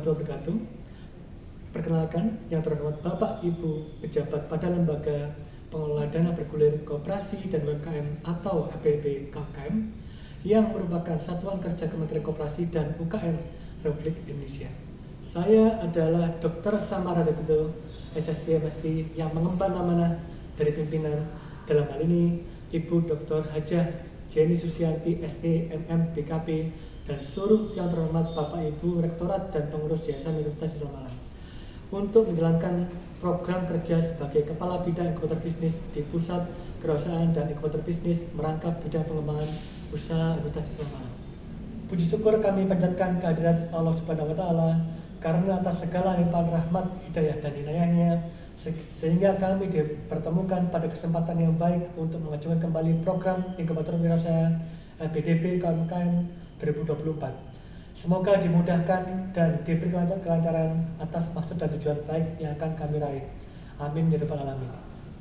warahmatullahi wabarakatuh. Perkenalkan, yang terhormat Bapak Ibu pejabat pada Lembaga Pengelola Dana Bergulir Koperasi dan UMKM atau LPB KUKM yang merupakan Satuan Kerja Kementerian Koperasi dan UKM Republik Indonesia. Saya adalah Dr. Samara Detito, SSC MSI yang mengemban amanah dari pimpinan, dalam hal ini Ibu Dr. Hajah Jenny Susianti SE MM BKP dan seluruh yang terhormat Bapak Ibu Rektorat dan pengurus Yayasan Universitas Islam Malang untuk menjalankan program kerja sebagai Kepala Bidang Inkubator Bisnis di Pusat Kewirausahaan dan Inkubator Bisnis merangkap bidang pengembangan usaha Universitas Islam Malang. Puji syukur kami panjatkan kehadirat Allah Subhanahu wa Ta'ala karena atas segala limpahan rahmat, hidayah dan inayahnya sehingga kami dipertemukan pada kesempatan yang baik untuk mengajukan kembali program Inkubator Wirausaha LPDB KUKM 2024. Semoga dimudahkan dan diberi kelancaran atas maksud dan tujuan baik yang akan kami raih. Amin ya rabbal alamin.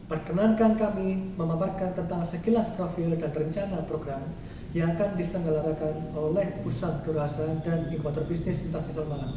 Perkenankan kami memaparkan tentang sekilas profil dan rencana program yang akan diselenggarakan oleh Pusat Kewirausahaan dan Inkubator Bisnis Universitas Islam Malang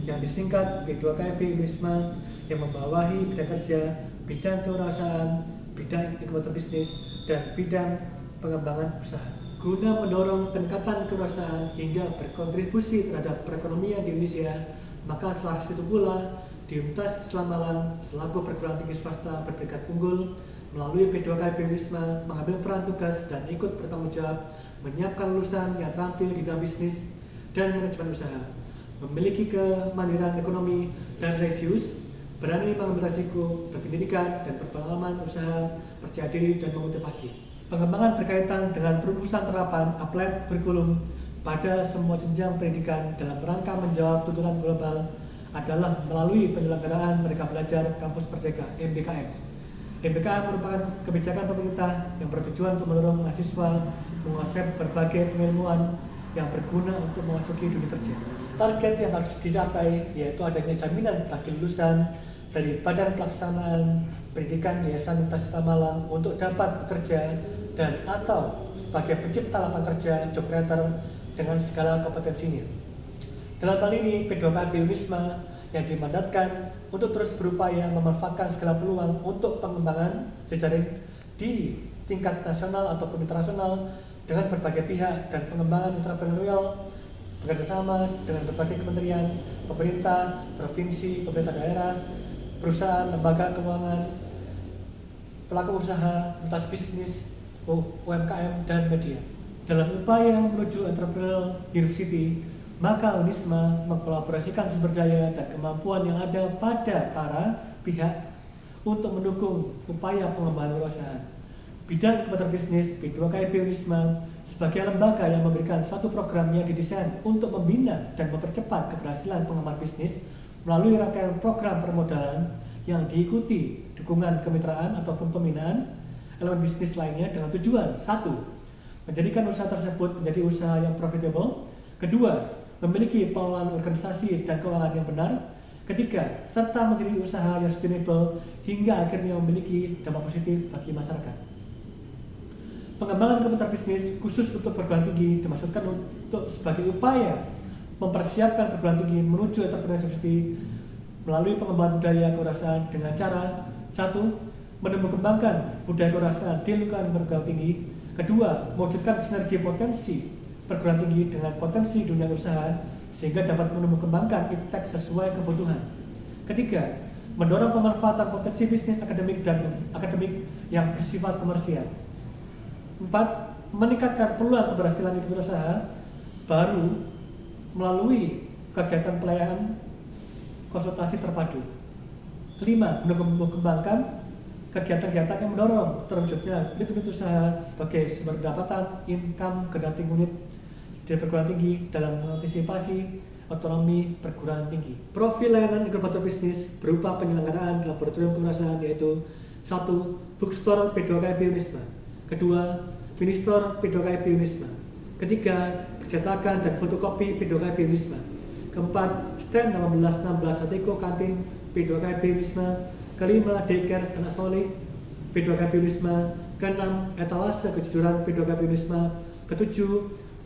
yang disingkat P2KIB Wisma, yang membawahi bidang kerja, bidang kewirausahaan, bidang inkubator bisnis, dan bidang pengembangan usaha. Guna mendorong peningkatan kewirausahaan hingga berkontribusi terhadap perekonomian di Indonesia, maka setelah itu pula di Universitas Islam Malang selaku perguruan tinggi swasta berperingkat unggul melalui P2KIB Wisma mengambil peran tugas dan ikut bertanggung jawab menyiapkan lulusan yang terampil di bidang bisnis dan manajemen usaha, memiliki kemandirian ekonomi dan religius, berani mengambil risiko, berpendidikan dan berpengalaman usaha, percaya diri dan memotivasi. Pengembangan berkaitan dengan perumusan terapan applied kurikulum pada semua jenjang pendidikan dalam rangka menjawab tuntutan global adalah melalui penyelenggaraan Merdeka Belajar Kampus Merdeka (MBKM). MBKM merupakan kebijakan pemerintah yang bertujuan untuk mendorong mahasiswa menguasai berbagai pengilmuan yang berguna untuk memasuki dunia kerja. Target yang harus dicapai yaitu adanya jaminan bagi lulusan dari Badan Pelaksanaan Pendidikan Yayasan Universitas Islam Malang untuk dapat bekerja dan atau sebagai pencipta lapangan kerja job creator dengan segala kompetensinya. Dalam hal ini P2KIB Wisma yang dimandatkan untuk terus berupaya memanfaatkan segala peluang untuk pengembangan jejaring di tingkat nasional ataupun internasional dengan berbagai pihak dan pengembangan entrepreneurial bekerjasama dengan berbagai kementerian, pemerintah, provinsi, pemerintah daerah, perusahaan, lembaga keuangan, pelaku usaha, lintas bisnis, UMKM, dan media. Dalam upaya menuju entrepreneurial university, maka Unisma mengkolaborasikan sumber daya dan kemampuan yang ada pada para pihak untuk mendukung upaya pengembangan kewirausahaan. Bidang inkubator bisnis P2KIB Unisma sebagai lembaga yang memberikan suatu program yang didesain untuk membina dan mempercepat keberhasilan pengembangan bisnis melalui rangkaian program permodalan yang diikuti dukungan kemitraan ataupun pembinaan elemen bisnis lainnya dengan tujuan: 1. Menjadikan usaha tersebut menjadi usaha yang profitable. 2. Memiliki pengelolaan organisasi dan keuangan yang benar. 3. Serta menjadi usaha yang sustainable hingga akhirnya memiliki dampak positif bagi masyarakat. Pengembangan komputer bisnis khusus untuk perguruan tinggi dimaksudkan untuk sebagai upaya mempersiapkan perguruan tinggi menuju entrepreneurship university melalui pengembangan budaya kewirausahaan dengan cara: 1. Menumbuh kembangkan budaya kewirausahaan di lingkungan perguruan tinggi. 2. Mewujudkan sinergi potensi perguruan tinggi dengan potensi dunia usaha sehingga dapat menumbuh kembangkan iptek sesuai kebutuhan. 3. Mendorong pemanfaatan potensi bisnis akademik dan akademik yang bersifat komersial. 4. Meningkatkan peluang keberhasilan unit usaha baru melalui kegiatan pelayanan konsultasi terpadu. 5. Menumbuh-kembangkan kegiatan-kegiatan yang mendorong terwujudnya unit usaha sebagai sumber pendapatan, income, generating unit dari perguruan tinggi dalam mengantisipasi otonomi perguruan tinggi. Profil layanan inkubator bisnis berupa penyelenggaraan laboratorium kewirausahaan yaitu: 1. Bookstore P2KIB Unisma. 2. Ministore P2KIB Unisma. 3. Percetakan dan fotokopi P2KIB Unisma. 4. Stand 1816 Atiko Kantin P2KIB Unisma. 5. Daycare Anak Soleh P2KIB Unisma. 6. Etalase Kejujuran P2KIB Unisma. 7.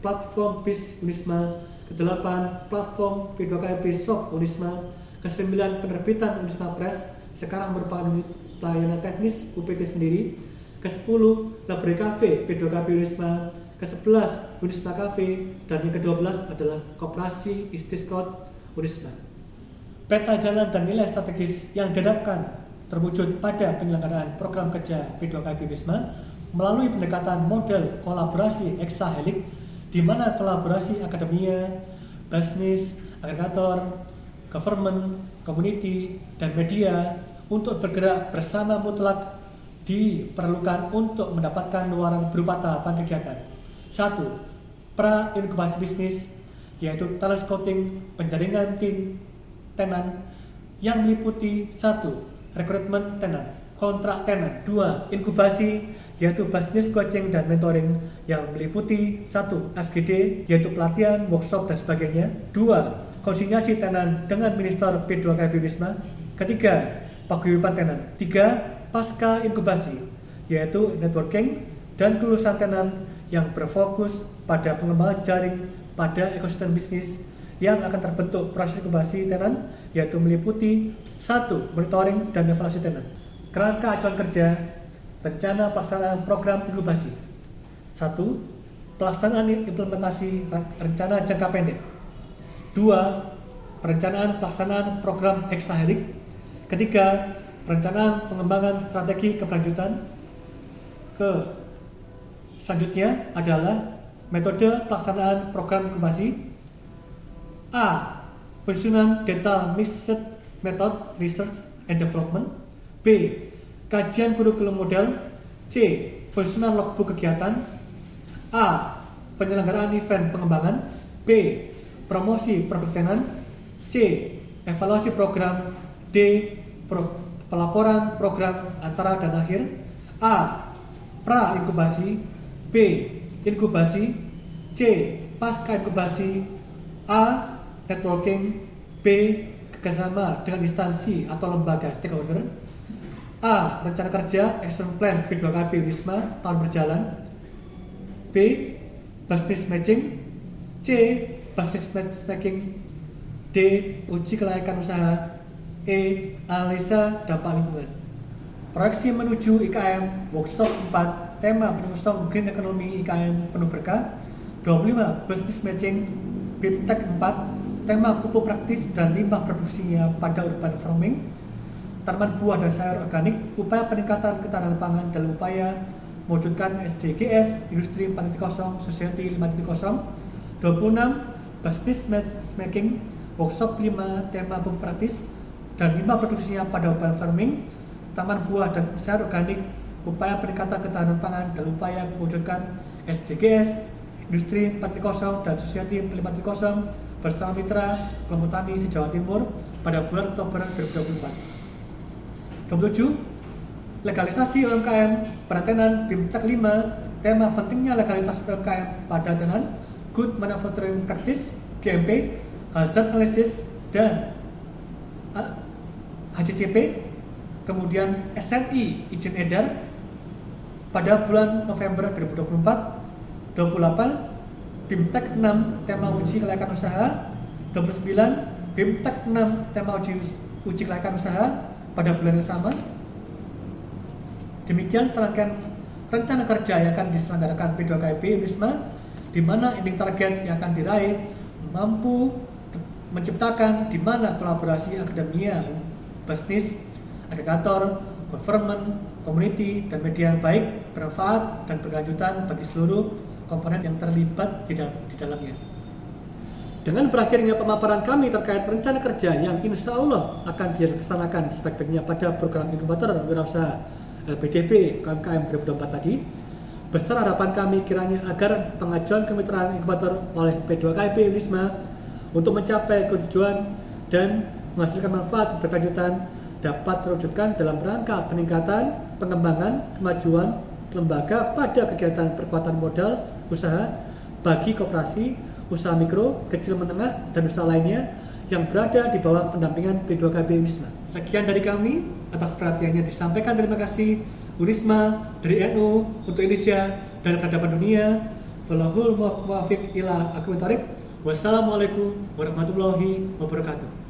Platform BIS Unisma. Ke-8 platform P2KP Shop Unisma. Ke-9 penerbitan Unisma Press sekarang merupakan unit pelayanan teknis UPT sendiri. Ke-10 Library Cafe P2KP Unisma. Ke-11 Unisma Cafe, dan yang ke-12 adalah Koperasi Istisqot Unisma. Peta jalan dan nilai strategis yang dihadapkan terwujud pada penyelenggaraan program kerja P2KP Unisma melalui pendekatan model kolaborasi hexahelix, di mana kolaborasi akademia, bisnis, agregator, government, community, dan media untuk bergerak bersama mutlak diperlukan untuk mendapatkan luaran berupa tahapan kegiatan. 1. Pra-inkubasi bisnis, yaitu talent scouting, penjaringan tim tenan yang meliputi 1. Rekrutmen tenan, kontrak tenan. 2. Inkubasi, yaitu business coaching dan mentoring yang meliputi 1. FGD, yaitu pelatihan, workshop, dan sebagainya. 2. Konsinyasi tenan dengan minister P2KP Unisma. 3. Paguyuban tenan. 3. Pasca inkubasi, yaitu networking dan kelulusan tenan yang berfokus pada pengembangan jaring pada ekosistem bisnis yang akan terbentuk proses inkubasi tenan, yaitu meliputi 1. Monitoring dan evaluasi tenan. Kerangka acuan kerja rencana pelaksanaan program inkubasi. 1. Pelaksanaan implementasi rencana jangka pendek. 2. Perencanaan pelaksanaan program hexahelix. 3. Perencanaan pengembangan strategi keberlanjutan. Selanjutnya adalah metode pelaksanaan program inkubasi. A. Penyusunan data mixed method research and development. B. Kajian kurikulum model. C. Penyusunan logbook kegiatan. A. Penyelenggaraan event pengembangan. B. Promosi produk tenan. C. Evaluasi program. D. Pelaporan program antara dan akhir. A. Pra-inkubasi. B. Inkubasi. C. Pasca inkubasi. A. Networking. B. Kerjasama dengan instansi atau lembaga stakeholder. A. Rencana kerja action plan P2KP Unisma tahun berjalan. B. Business matching. C. Business matchmaking. D. Uji kelayakan usaha. E. Analisa dampak lingkungan. Proyeksi menuju IKM Workshop 4, tema pengusung Green Economy IKM penuh berkah. 25 Business Matching BIMTEK 4, tema pupuk praktis dan limbah produksinya pada urban farming. Tanaman buah dan sayur organik, upaya peningkatan ketahanan pangan dalam upaya mewujudkan SDGs Industri 4.0 Society 5.0. 26 Business Matchmaking Workshop 5, tema pupuk praktis dan limbah produksinya pada urban farming. Taman buah dan sayur organik, upaya peningkatan ketahanan pangan dalam upaya mewujudkan SDGs Industri 4.0 dan Society 5.0 bersama mitra kelompok tani se-Jawa Timur pada bulan Oktober 2024. 27. Legalisasi UMKM Pertenan BIMTEK 5, tema pentingnya legalitas UMKM pada tenan, Good Manufacturing Practice GMP, Hazard Analysis, dan HCCP. Kemudian SNI izin edar pada bulan November 2024. 28 BIMTEK 6, tema uji kelayakan usaha. 29 BIMTEK 6, tema uji kelayakan usaha pada bulan yang sama. Demikian serangkaian rencana kerja yang akan diselenggarakan P2KP Unisma, di mana ending target yang akan diraih mampu menciptakan di mana kolaborasi akademia, bisnis, agregator, government, community, dan media yang baik, bermanfaat, dan berkelanjutan bagi seluruh komponen yang terlibat di dalamnya. Dengan berakhirnya pemaparan kami terkait rencana kerja yang insya Allah akan dilaksanakan sebaik-baiknya pada program inkubator wirausaha LPDP UMKM 2024 tadi, besar harapan kami kiranya agar pengajuan kemitraan inkubator oleh P2KP Unisma untuk mencapai tujuan dan menghasilkan manfaat berkelanjutan dapat terwujudkan dalam rangka peningkatan, pengembangan, kemajuan lembaga pada kegiatan perkuatan modal usaha bagi koperasi, usaha mikro, kecil menengah, dan usaha lainnya yang berada di bawah pendampingan P2KP Unisma. Sekian dari kami, atas perhatiannya disampaikan terima kasih Unisma dari NU untuk Indonesia dan peradaban dunia. Wallahul muwaffiq ila aqwamit thoriq. Wassalamualaikum warahmatullahi wabarakatuh.